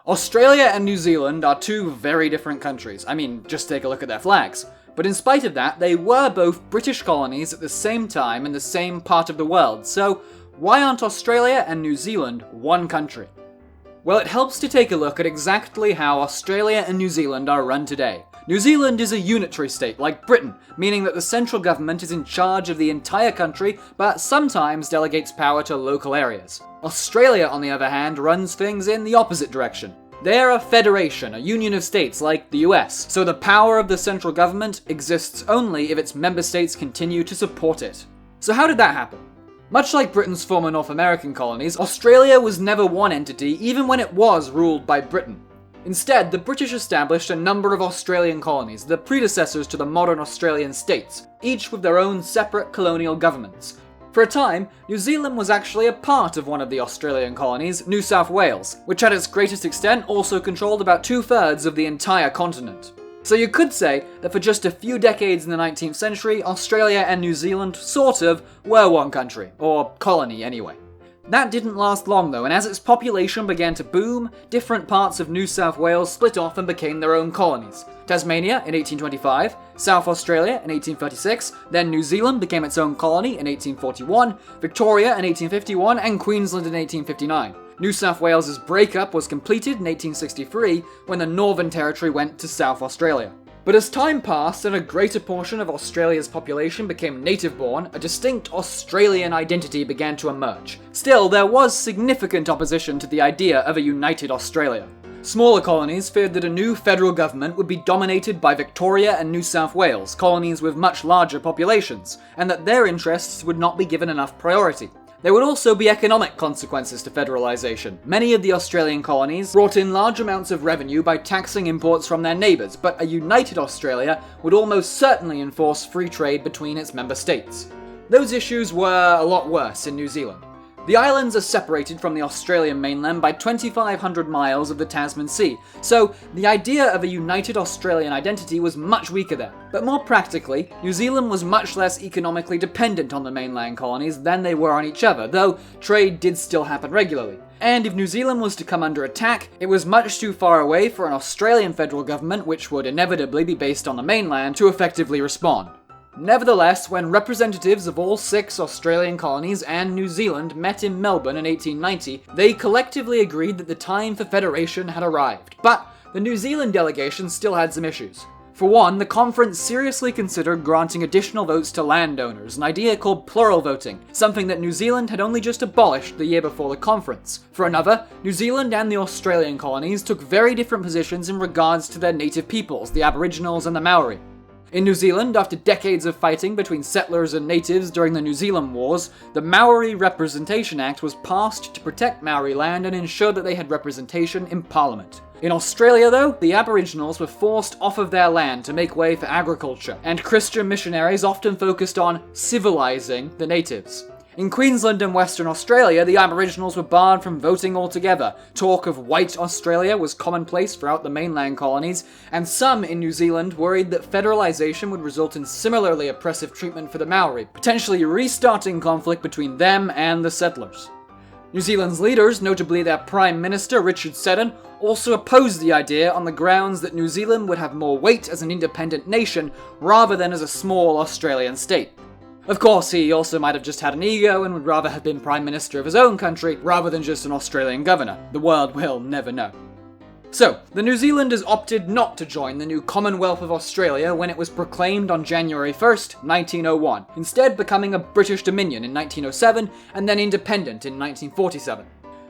Australia and New Zealand are two very different countries. I mean, just take a look at their flags. But in spite of that, they were both British colonies at the same time in the same part of the world, so why aren't Australia and New Zealand one country? Well, it helps to take a look at exactly how Australia and New Zealand are run today. New Zealand is a unitary state, like Britain, meaning that the central government is in charge of the entire country, but sometimes delegates power to local areas. Australia, on the other hand, runs things in the opposite direction. They're a federation, a union of states like the US, so the power of the central government exists only if its member states continue to support it. So how did that happen? Much like Britain's former North American colonies, Australia was never one entity even when it was ruled by Britain. Instead, the British established a number of Australian colonies, the predecessors to the modern Australian states, each with their own separate colonial governments. For a time, New Zealand was actually a part of one of the Australian colonies, New South Wales, which at its greatest extent also controlled about 2/3 of the entire continent. So you could say that for just a few decades in the 19th century, Australia and New Zealand sort of were one country, or colony anyway. That didn't last long though, and as its population began to boom, different parts of New South Wales split off and became their own colonies. Tasmania in 1825, South Australia in 1836, then New Zealand became its own colony in 1841, Victoria in 1851, and Queensland in 1859. New South Wales's breakup was completed in 1863 when the Northern Territory went to South Australia. But as time passed and a greater portion of Australia's population became native-born, a distinct Australian identity began to emerge. Still, there was significant opposition to the idea of a united Australia. Smaller colonies feared that a new federal government would be dominated by Victoria and New South Wales, colonies with much larger populations, and that their interests would not be given enough priority. There would also be economic consequences to federalisation. Many of the Australian colonies brought in large amounts of revenue by taxing imports from their neighbours, but a united Australia would almost certainly enforce free trade between its member states. Those issues were a lot worse in New Zealand. The islands are separated from the Australian mainland by 2,500 miles of the Tasman Sea, so the idea of a united Australian identity was much weaker there. But more practically, New Zealand was much less economically dependent on the mainland colonies than they were on each other, though trade did still happen regularly. And if New Zealand was to come under attack, it was much too far away for an Australian federal government, which would inevitably be based on the mainland, to effectively respond. Nevertheless, when representatives of all 6 Australian colonies and New Zealand met in Melbourne in 1890, they collectively agreed that the time for federation had arrived. But the New Zealand delegation still had some issues. For one, the conference seriously considered granting additional votes to landowners, an idea called plural voting, something that New Zealand had only just abolished the year before the conference. For another, New Zealand and the Australian colonies took very different positions in regards to their native peoples, the Aboriginals and the Maori. In New Zealand, after decades of fighting between settlers and natives during the New Zealand Wars, the Maori Representation Act was passed to protect Maori land and ensure that they had representation in Parliament. In Australia, though, the Aboriginals were forced off of their land to make way for agriculture, and Christian missionaries often focused on civilizing the natives. In Queensland and Western Australia, the Aboriginals were barred from voting altogether. Talk of white Australia was commonplace throughout the mainland colonies, and some in New Zealand worried that federalisation would result in similarly oppressive treatment for the Maori, potentially restarting conflict between them and the settlers. New Zealand's leaders, notably their Prime Minister Richard Seddon, also opposed the idea on the grounds that New Zealand would have more weight as an independent nation rather than as a small Australian state. Of course, he also might have just had an ego and would rather have been Prime Minister of his own country rather than just an Australian governor. The world will never know. So, the New Zealanders opted not to join the new Commonwealth of Australia when it was proclaimed on January 1st, 1901, instead becoming a British Dominion in 1907 and then independent in 1947.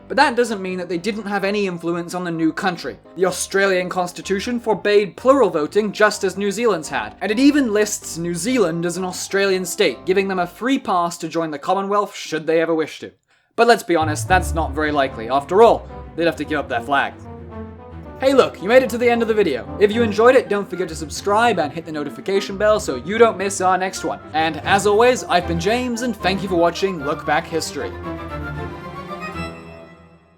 But that doesn't mean that they didn't have any influence on the new country. The Australian Constitution forbade plural voting just as New Zealand's had, and it even lists New Zealand as an Australian state, giving them a free pass to join the Commonwealth should they ever wish to. But let's be honest, that's not very likely. After all, they'd have to give up their flag. Hey look, you made it to the end of the video. If you enjoyed it, don't forget to subscribe and hit the notification bell so you don't miss our next one. And as always, I've been James, and thank you for watching Look Back History.